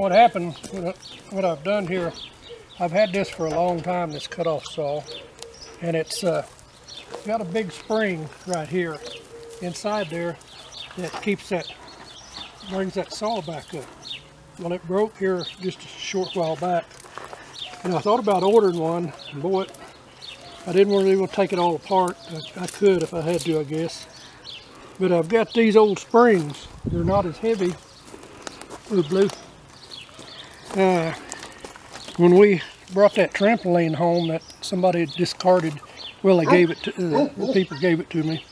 What happened, what I've done here, I've had this for a long time, this cutoff saw, and it's got a big spring right here inside there that brings that saw back up. Well, it broke here just a short while back, and I thought about ordering one, and boy, I didn't really want to take it all apart. I could if I had to, I guess. But I've got these old springs. They're not as heavy. Ooh, blue. When we brought that trampoline home that somebody discarded, well, they gave it to, the people gave it to me,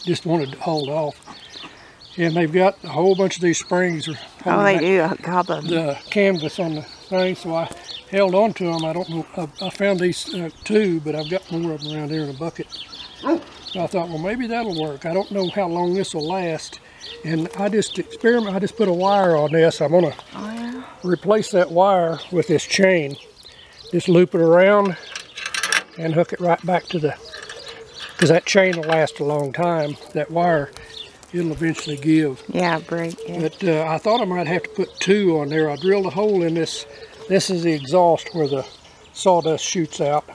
just wanted to hold off. And they've got a whole bunch of these springs. Oh, they do, a couple of them. The canvas on the thing, so I held on to them. I don't know, I found these two, but I've got more of them around here in a bucket. So I thought, well, maybe that'll work. I don't know how long this will last. And I just put a wire on this. I'm gonna replace that wire with this chain. Just loop it around and hook it right back to because that chain will last a long time. That wire, it'll eventually give. Yeah, break. Yeah. But I thought I might have to put two on there. I drilled a hole in this. This is the exhaust where the sawdust shoots out.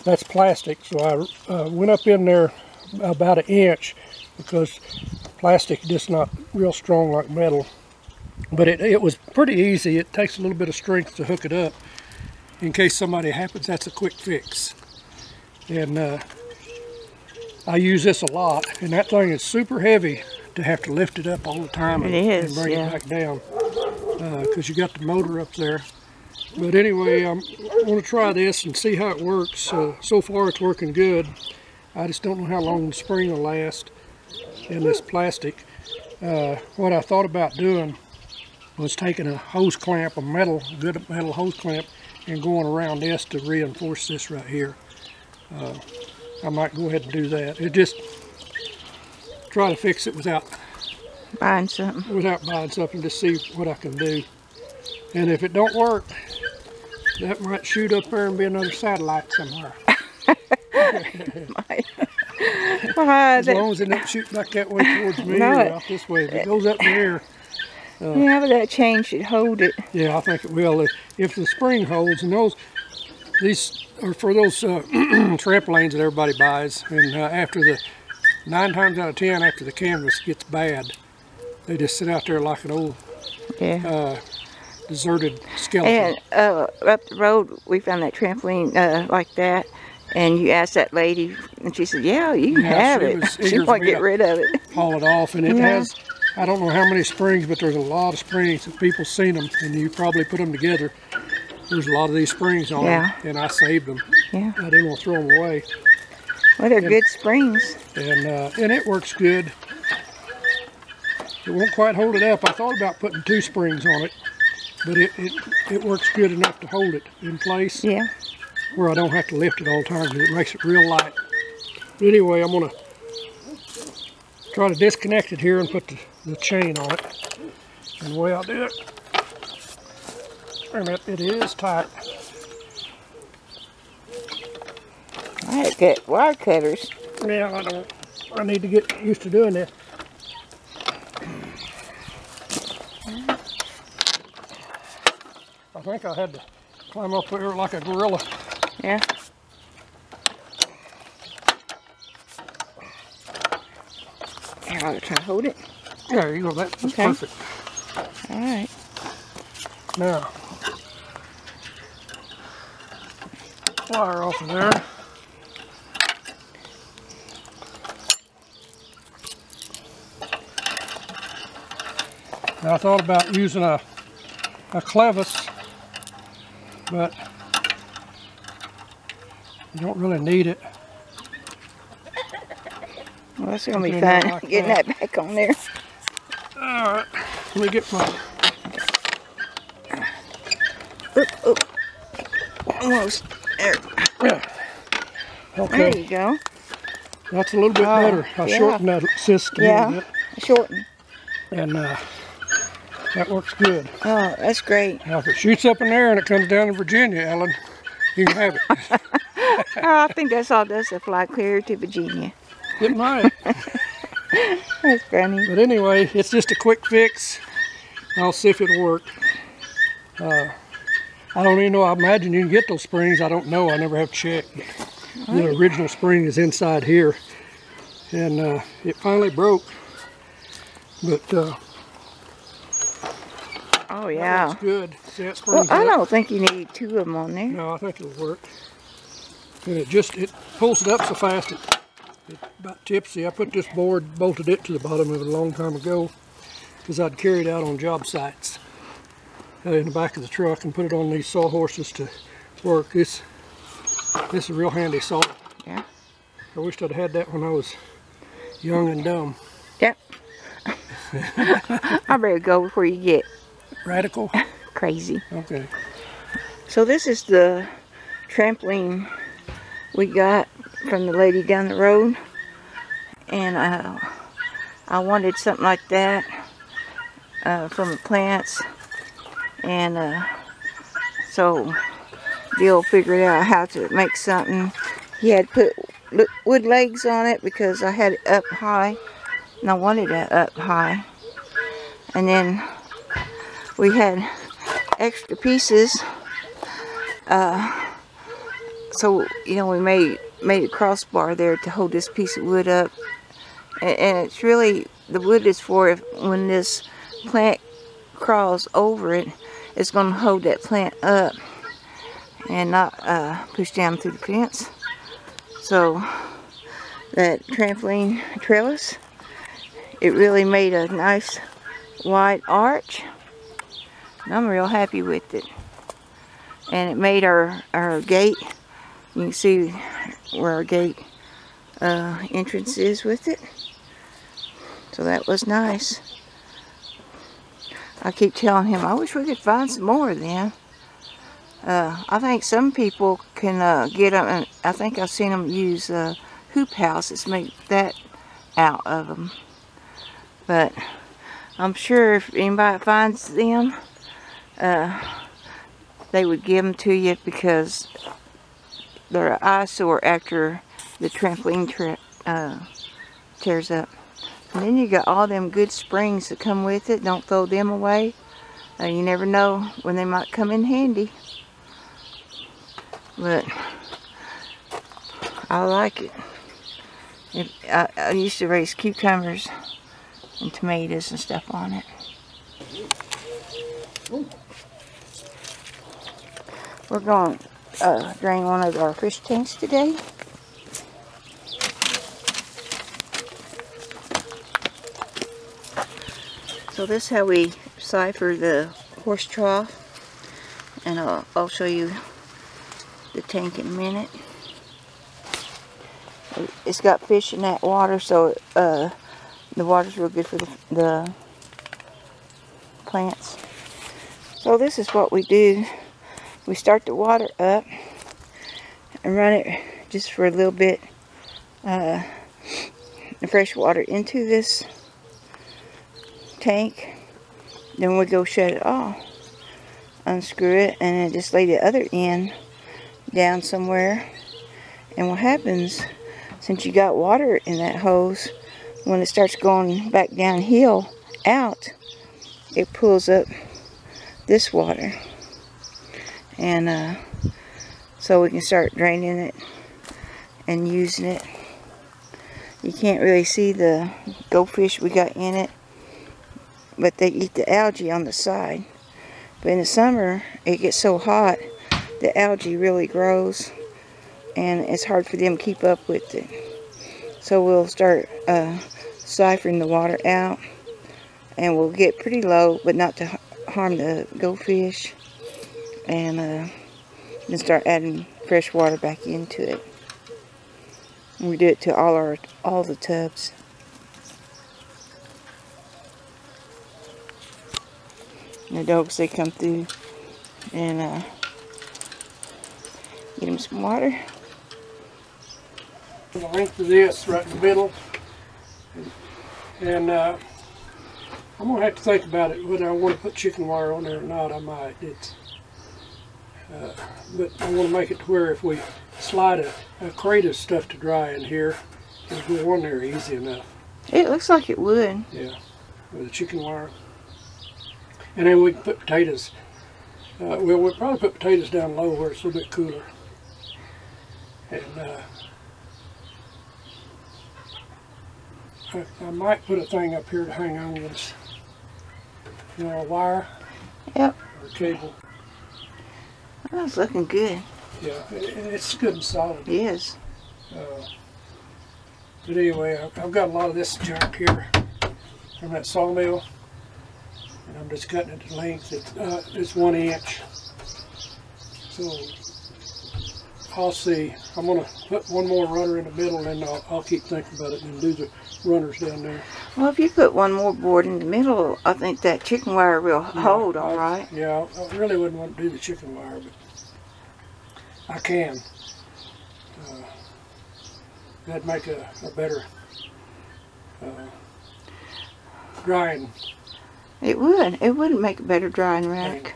That's plastic, so I went up in there about 1 inch because plastic is just not real strong like metal. But it was pretty easy. It takes a little bit of strength to hook it up. In case somebody happens, that's a quick fix. And I use this a lot, and that thing is super heavy to have to lift it up all the time and bring it back down because you got the motor up there. But anyway, I'm going to try this and see how it works. So far it's working good. I just don't know how long the spring will last in this plastic. What I thought about doing was taking a hose clamp, a good metal hose clamp, and going around this to reinforce this right here. I might go ahead and do that. It just try to fix it without buying something. To see what I can do. And if it don't work, that might shoot up there and be another satellite somewhere. As long as it doesn't shoot back that way towards me or out this way. If it goes up there. Yeah, but that chain should hold it. Yeah, I think it will. If the spring holds, and these are for those trampolines that everybody buys, and after 9 times out of 10, after the canvas gets bad, they just sit out there like an old deserted skeleton. And up the road, we found that trampoline like that, and you asked that lady, and she said, "Yeah, you can have it." She want to get rid of it. Haul it off, and it has, I don't know how many springs, but there's a lot of springs, and people seen them, and you probably put them together. There's a lot of these springs on them, and I saved them. Yeah. I didn't want to throw them away. Well, they're good springs. And it works good. It won't quite hold it up. I thought about putting 2 springs on it, but it works good enough to hold it in place. Yeah. Where I don't have to lift it all the time because it makes it real light. But anyway, I'm going to try to disconnect it here and put the chain on it. And the way I'll do it, and it is tight. I had to get wire cutters. Yeah, I need to get used to doing this. I think I had to climb up there like a gorilla. Yeah. Here, I'll try to hold it. There you go, that's perfect. All right. Now, wire off of there. Now, I thought about using a clevis, but you don't really need it. Well, that's going to be fun, like getting that back on there. Alright, let me get my... Oop. Almost. There. Yeah. Okay. There you go. That's a little bit better. I shortened that system a little bit. Shorten. And that works good. Oh, that's great. Now, if it shoots up in there and it comes down to Virginia, Ellen, you can have it. I think that's all does to fly clear to Virginia. It might. That's funny. But anyway, it's just a quick fix. I'll see if it'll work. I don't even know. I imagine you can get those springs. I don't know. I never have checked. But the original spring is inside here. And it finally broke. But oh yeah, that's good. See that well, I don't think you need 2 of them on there. No, I think it'll work. And it pulls it up so fast it's about tipsy. I put this board, bolted it to the bottom of it a long time ago because I'd carry it out on job sites in the back of the truck and put it on these sawhorses to work. This is a real handy saw. Yeah. I wished I'd had that when I was young and dumb. Yep. I better go before you get radical. Crazy. Okay. So this is the trampoline we got from the lady down the road, and I wanted something like that from the plants, and so Bill figured out how to make something. He had put wood legs on it because I had it up high, and I wanted it up high. And then we had extra pieces, so you know, we made a crossbar there to hold this piece of wood up. And it's really, the wood is for if when this plant crawls over it, it's going to hold that plant up and not push down through the fence. So that trampoline trellis, it really made a nice wide arch, and I'm real happy with it. And it made our gate, you can see where our gate entrance is with it. So that was nice. I keep telling him, I wish we could find some more of them. I think some people can get them, and I think I've seen them use hoop houses, make that out of them. But I'm sure if anybody finds them, they would give them to you because they're an eyesore after the trampoline tears up. And then you got all them good springs that come with it. Don't throw them away. You never know when they might come in handy. But I like it. I used to raise cucumbers and tomatoes and stuff on it. We're going to drain one of our fish tanks today. So this is how we cipher the horse trough, and I'll show you the tank in a minute. It's got fish in that water, so the water's real good for the plants. So this is what we do. We start the water up and run it just for a little bit, the fresh water into this tank. Then we go shut it off, unscrew it, and then just lay the other end down somewhere. And what happens, since you got water in that hose, when it starts going back downhill out, it pulls up this water, and so we can start draining it and using it. You can't really see the goldfish we got in it, but they eat the algae on the side. But in the summer, it gets so hot, the algae really grows, and it's hard for them to keep up with it. So we'll start siphoning the water out, and we'll get pretty low, but not to harm the goldfish, and then start adding fresh water back into it. And we do it to all the tubs. And the dogs, they come through and get them some water. The length of this right in the middle, and I'm gonna have to think about it whether I want to put chicken wire on there or not. I might. But I want to make it to where if we slide a crate of stuff to dry in here, it'll go on there easy enough. It looks like it would. Yeah, with the chicken wire. And then we can put potatoes. Well, we'll probably put potatoes down low where it's a little bit cooler. And I might put a thing up here to hang onions. You know, a wire. Yep. Or a cable. Oh, it's looking good. Yeah, it's good and solid. It is. But anyway, I've got a lot of this junk here from that sawmill. And I'm just cutting it to length. It's 1 inch. So I'll see. I'm going to put one more runner in the middle, and I'll keep thinking about it and do the runners down there. Well, if you put one more board in the middle, I think that chicken wire will hold all right. Yeah, I really wouldn't want to do the chicken wire, but I can. That'd make a better drying. It would. It would make a better drying rack.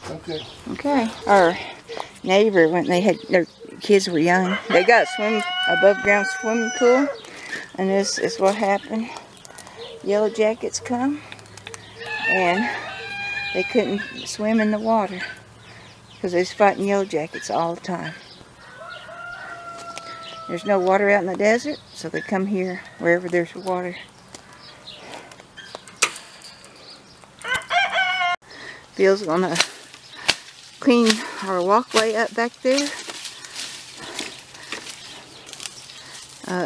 Okay. Okay. Our neighbor, when their kids were young, they got a above ground swimming pool, and this is what happened. Yellow jackets come, and they couldn't swim in the water because they was fighting yellow jackets all the time. There's no water out in the desert, so they come here wherever there's water. Bill's gonna clean our walkway up back there.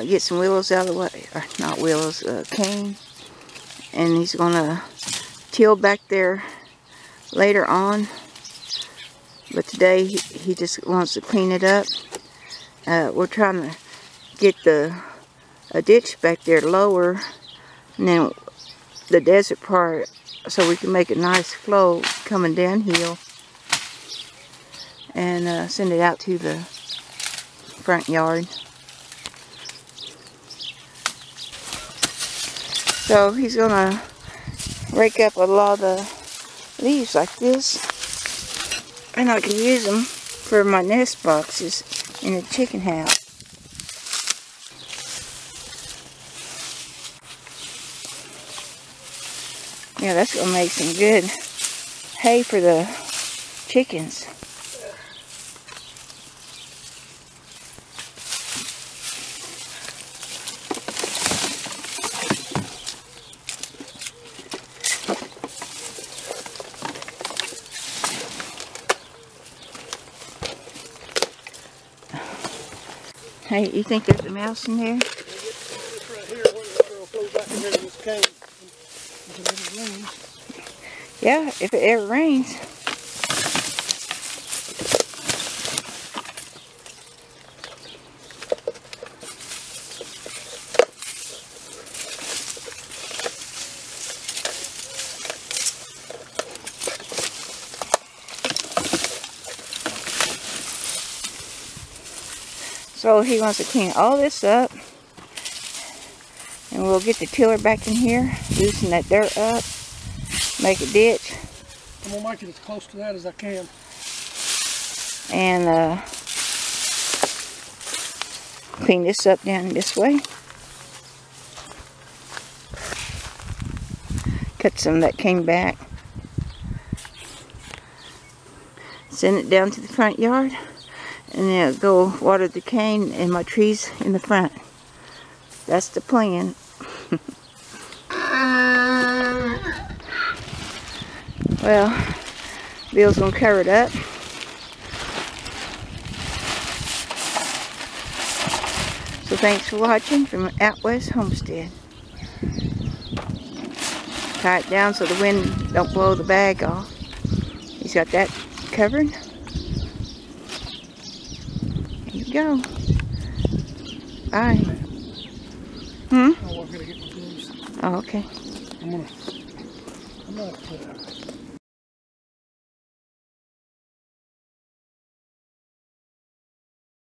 Get some willows out of the way, or not willows, cane. And he's gonna till back there later on. But today he just wants to clean it up. We're trying to get a ditch back there lower, and then the desert part, so we can make a nice flow coming downhill and send it out to the front yard. So he's gonna rake up a lot of the leaves like this, and I can use them for my nest boxes in the chicken house. Yeah, that's gonna make some good hay for the chickens. Hey, you think there's a mouse in there? Right here, where it'll flow back in here to this cave. If it rains. Yeah, if it ever rains. So he wants to clean all this up, and we'll get the tiller back in here, loosen that dirt up, make a ditch. I'm going to make it as close to that as I can. And clean this up down this way. Cut some that came back. Send it down to the front yard. And then I'll go water the cane and my trees in the front. That's the plan. Well, Bill's gonna cover it up. So thanks for watching from Out West Homestead. Tie it down so the wind don't blow the bag off. He's got that covered. Go. Bye. Oh, I'm gonna get my gloves. Oh, okay. I'm not